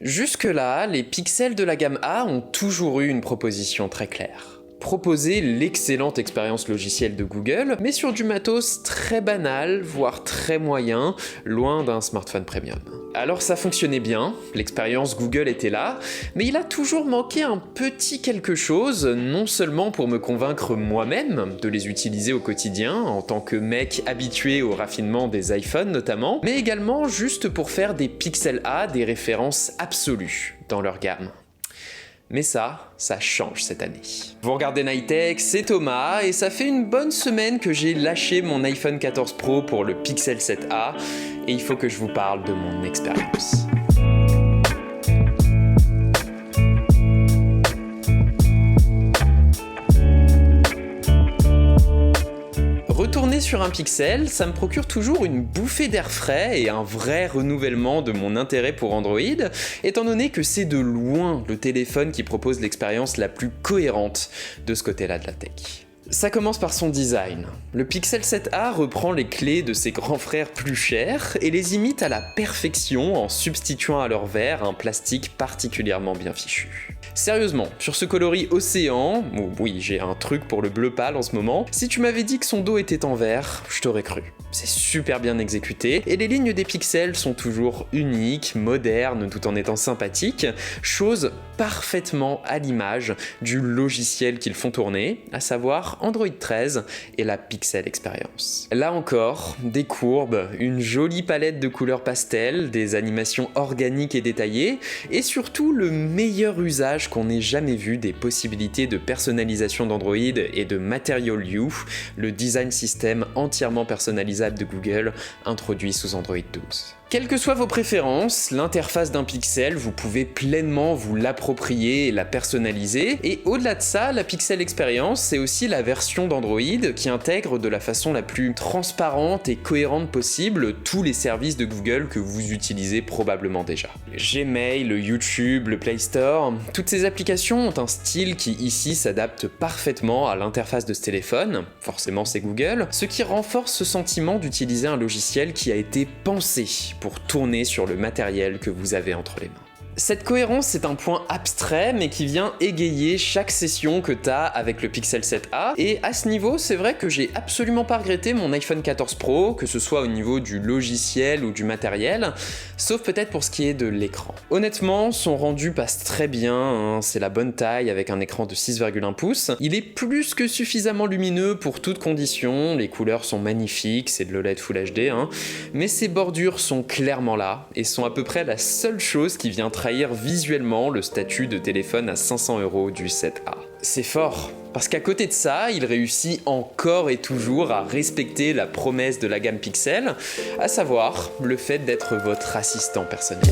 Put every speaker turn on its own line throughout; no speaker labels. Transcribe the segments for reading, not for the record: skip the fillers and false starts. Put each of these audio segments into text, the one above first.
Jusque-là, les pixels de la gamme A ont toujours eu une proposition très claire. Proposer l'excellente expérience logicielle de Google, mais sur du matos très banal, voire très moyen, loin d'un smartphone premium. Alors ça fonctionnait bien, l'expérience Google était là, mais il a toujours manqué un petit quelque chose, non seulement pour me convaincre moi-même de les utiliser au quotidien, en tant que mec habitué au raffinement des iPhones notamment, mais également juste pour faire des Pixel A des références absolues dans leur gamme. Mais ça change cette année. Vous regardez Nightech, c'est Thomas, et ça fait une bonne semaine que j'ai lâché mon iPhone 14 Pro pour le Pixel 7a, et il faut que je vous parle de mon expérience. Retourner sur un Pixel, ça me procure toujours une bouffée d'air frais et un vrai renouvellement de mon intérêt pour Android, étant donné que c'est de loin le téléphone qui propose l'expérience la plus cohérente de ce côté-là de la tech. Ça commence par son design. Le Pixel 7a reprend les clés de ses grands frères plus chers et les imite à la perfection en substituant à leur verre un plastique particulièrement bien fichu. Sérieusement, sur ce coloris océan, oui j'ai un truc pour le bleu pâle en ce moment, si tu m'avais dit que son dos était en vert, je t'aurais cru. C'est super bien exécuté, et les lignes des pixels sont toujours uniques, modernes, tout en étant sympathiques, chose parfaitement à l'image du logiciel qu'ils font tourner, à savoir Android 13 et la Pixel Experience. Là encore, des courbes, une jolie palette de couleurs pastel, des animations organiques et détaillées, et surtout le meilleur usage qu'on ait jamais vu des possibilités de personnalisation d'Android et de Material You, le design system entièrement personnalisable de Google introduit sous Android 12. Quelles que soient vos préférences, l'interface d'un pixel, vous pouvez pleinement vous l'approprier et la personnaliser, et au-delà de ça, la Pixel Experience, c'est aussi la version d'Android qui intègre de la façon la plus transparente et cohérente possible tous les services de Google que vous utilisez probablement déjà. Gmail, le YouTube, le Play Store, toutes ces applications ont un style qui ici s'adapte parfaitement à l'interface de ce téléphone, forcément c'est Google, ce qui renforce ce sentiment d'utiliser un logiciel qui a été pensé pour tourner sur le matériel que vous avez entre les mains. Cette cohérence, c'est un point abstrait, mais qui vient égayer chaque session que t'as avec le Pixel 7a, et à ce niveau, c'est vrai que j'ai absolument pas regretté mon iPhone 14 Pro, que ce soit au niveau du logiciel ou du matériel, sauf peut-être pour ce qui est de l'écran. Honnêtement, son rendu passe très bien, hein, c'est la bonne taille avec un écran de 6,1 pouces, il est plus que suffisamment lumineux pour toutes conditions, les couleurs sont magnifiques, c'est de l'OLED Full HD, hein, mais ses bordures sont clairement là, et sont à peu près la seule chose qui vient trahir visuellement le statut de téléphone à 500 € du 7a. C'est fort, parce qu'à côté de ça, il réussit encore et toujours à respecter la promesse de la gamme Pixel, à savoir le fait d'être votre assistant personnel.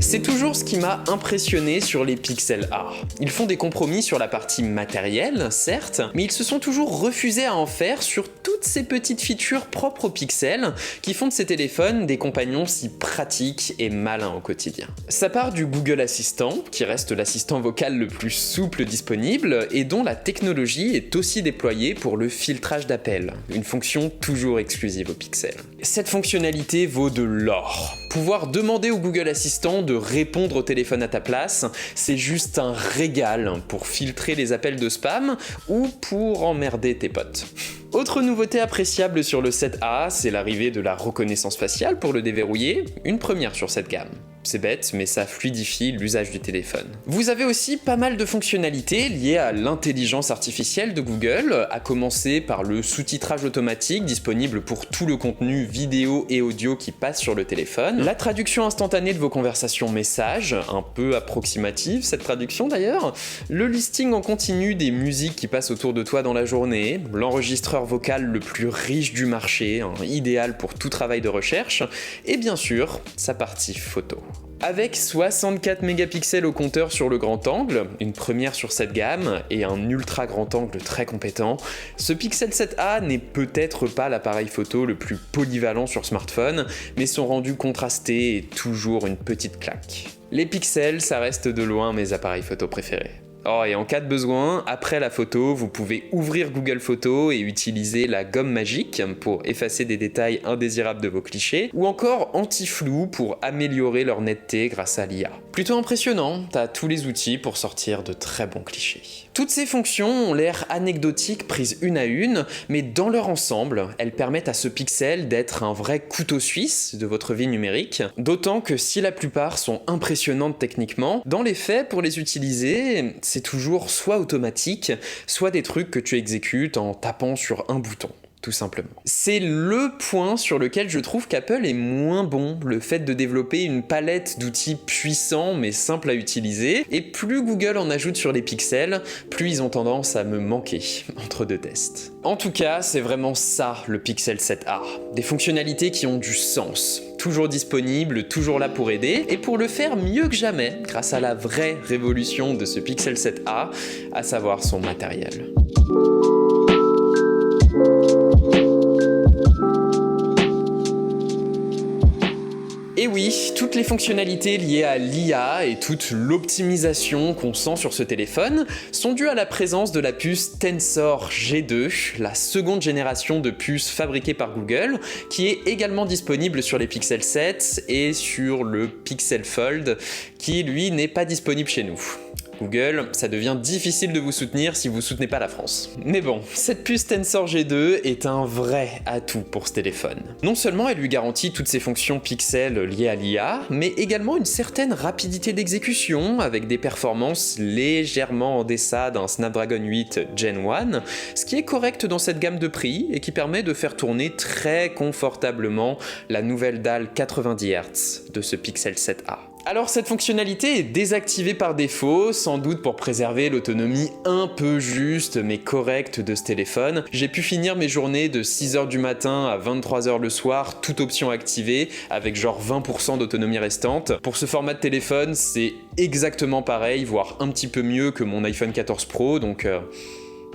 C'est toujours ce qui m'a impressionné sur les Pixel A. Ils font des compromis sur la partie matérielle, certes, mais ils se sont toujours refusés à en faire sur toutes ces petites features propres aux Pixel qui font de ces téléphones des compagnons si pratiques et malins au quotidien. Ça part du Google Assistant, qui reste l'assistant vocal le plus souple disponible et dont la technologie est aussi déployée pour le filtrage d'appels, une fonction toujours exclusive aux Pixel. Cette fonctionnalité vaut de l'or. Pouvoir demander au Google Assistant de répondre au téléphone à ta place, c'est juste un régal pour filtrer les appels de spam ou pour emmerder tes potes. Autre nouveauté appréciable sur le 7a, c'est l'arrivée de la reconnaissance faciale pour le déverrouiller, une première sur cette gamme. C'est bête, mais ça fluidifie l'usage du téléphone. Vous avez aussi pas mal de fonctionnalités liées à l'intelligence artificielle de Google, à commencer par le sous-titrage automatique disponible pour tout le contenu vidéo et audio qui passe sur le téléphone, la traduction instantanée de vos conversations messages, un peu approximative cette traduction d'ailleurs, le listing en continu des musiques qui passent autour de toi dans la journée, l'enregistreur vocal le plus riche du marché, idéal pour tout travail de recherche, et bien sûr, sa partie photo. Avec 64 mégapixels au compteur sur le grand angle, une première sur cette gamme, et un ultra grand angle très compétent, ce Pixel 7a n'est peut-être pas l'appareil photo le plus polyvalent sur smartphone, mais son rendu contrasté est toujours une petite claque. Les pixels, ça reste de loin mes appareils photo préférés. Oh, et en cas de besoin, après la photo, vous pouvez ouvrir Google Photos et utiliser la gomme magique pour effacer des détails indésirables de vos clichés, ou encore anti-flou pour améliorer leur netteté grâce à l'IA. Plutôt impressionnant, t'as tous les outils pour sortir de très bons clichés. Toutes ces fonctions ont l'air anecdotiques prises une à une, mais dans leur ensemble, elles permettent à ce pixel d'être un vrai couteau suisse de votre vie numérique, d'autant que si la plupart sont impressionnantes techniquement, dans les faits, pour les utiliser, c'est toujours soit automatique, soit des trucs que tu exécutes en tapant sur un bouton. Tout simplement. C'est le point sur lequel je trouve qu'Apple est moins bon, le fait de développer une palette d'outils puissants mais simples à utiliser, et plus Google en ajoute sur les pixels, plus ils ont tendance à me manquer entre deux tests. En tout cas, c'est vraiment ça le Pixel 7a, des fonctionnalités qui ont du sens, toujours disponibles, toujours là pour aider, et pour le faire mieux que jamais, grâce à la vraie révolution de ce Pixel 7a, à savoir son matériel. Et oui, toutes les fonctionnalités liées à l'IA et toute l'optimisation qu'on sent sur ce téléphone sont dues à la présence de la puce Tensor G2, la seconde génération de puces fabriquée par Google, qui est également disponible sur les Pixel 7 et sur le Pixel Fold, qui lui n'est pas disponible chez nous. Google, ça devient difficile de vous soutenir si vous soutenez pas la France. Mais bon, cette puce Tensor G2 est un vrai atout pour ce téléphone. Non seulement elle lui garantit toutes ses fonctions Pixel liées à l'IA, mais également une certaine rapidité d'exécution avec des performances légèrement en deçà d'un Snapdragon 8 Gen 1, ce qui est correct dans cette gamme de prix et qui permet de faire tourner très confortablement la nouvelle dalle 90 Hz de ce Pixel 7a. Alors cette fonctionnalité est désactivée par défaut, sans doute pour préserver l'autonomie un peu juste mais correcte de ce téléphone. J'ai pu finir mes journées de 6h du matin à 23h le soir, toute option activée, avec genre 20% d'autonomie restante. Pour ce format de téléphone, c'est exactement pareil, voire un petit peu mieux que mon iPhone 14 Pro, donc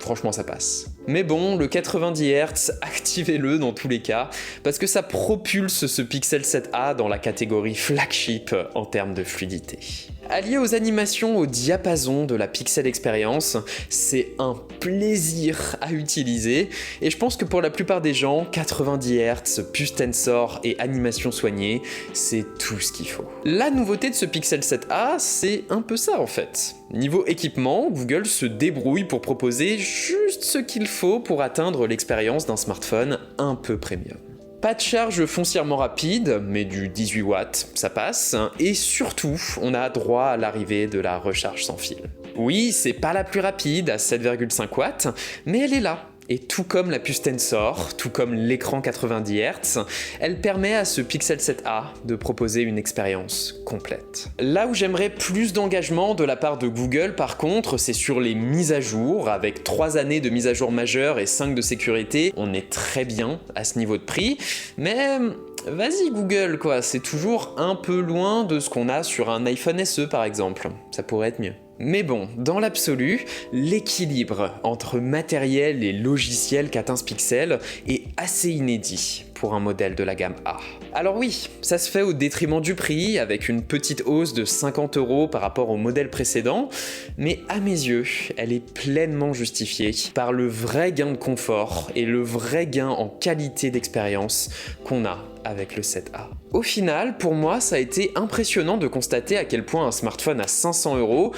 franchement ça passe. Mais bon, le 90 Hz, activez-le dans tous les cas, parce que ça propulse ce Pixel 7a dans la catégorie flagship en termes de fluidité. Allié aux animations au diapason de la Pixel Experience, c'est un plaisir à utiliser, et je pense que pour la plupart des gens, 90 Hz, puce Tensor et animation soignée, c'est tout ce qu'il faut. La nouveauté de ce Pixel 7a, c'est un peu ça en fait. Niveau équipement, Google se débrouille pour proposer juste ce qu'il faut pour atteindre l'expérience d'un smartphone un peu premium. Pas de charge foncièrement rapide, mais du 18 watts, ça passe, et surtout, on a droit à l'arrivée de la recharge sans fil. Oui, c'est pas la plus rapide, à 7,5 watts, mais elle est là. Et tout comme la puce Tensor, tout comme l'écran 90 Hz, elle permet à ce Pixel 7a de proposer une expérience complète. Là où j'aimerais plus d'engagement de la part de Google, par contre, c'est sur les mises à jour. Avec 3 années de mises à jour majeures et 5 de sécurité, on est très bien à ce niveau de prix, mais vas-y Google quoi, c'est toujours un peu loin de ce qu'on a sur un iPhone SE par exemple, ça pourrait être mieux. Mais bon, dans l'absolu, l'équilibre entre matériel et logiciel qu'atteint ce Pixel est assez inédit pour un modèle de la gamme A. Alors oui, ça se fait au détriment du prix, avec une petite hausse de 50 € par rapport au modèle précédent, mais à mes yeux, elle est pleinement justifiée par le vrai gain de confort et le vrai gain en qualité d'expérience qu'on a avec le 7a. Au final, pour moi, ça a été impressionnant de constater à quel point un smartphone à 500 €,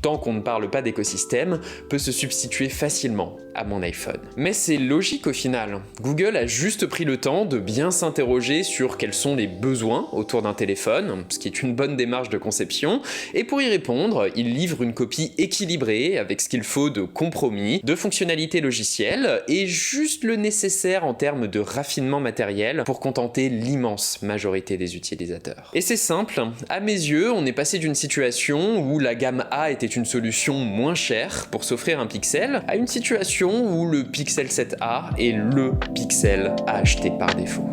tant qu'on ne parle pas d'écosystème, peut se substituer facilement à mon iPhone. Mais c'est logique au final. Google a juste pris le temps de bien s'interroger sur quels sont les besoins autour d'un téléphone, ce qui est une bonne démarche de conception, et pour y répondre, il livre une copie équilibrée avec ce qu'il faut de compromis, de fonctionnalités logicielles, et juste le nécessaire en termes de raffinement matériel pour contenter l'immense majorité des utilisateurs. Et c'est simple, à mes yeux, on est passé d'une situation où la gamme A était une solution moins chère pour s'offrir un Pixel, à une situation où le Pixel 7a est le Pixel à acheter par défaut.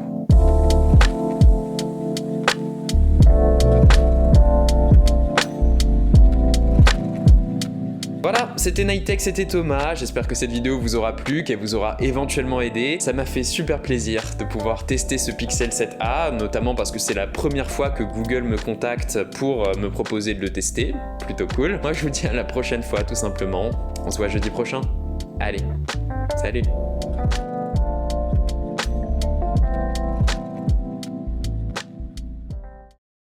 Voilà, c'était Nighttech, c'était Thomas, j'espère que cette vidéo vous aura plu, qu'elle vous aura éventuellement aidé. Ça m'a fait super plaisir de pouvoir tester ce Pixel 7a, notamment parce que c'est la première fois que Google me contacte pour me proposer de le tester. Plutôt cool. Moi je vous dis à la prochaine fois tout simplement. On se voit jeudi prochain. Allez, salut!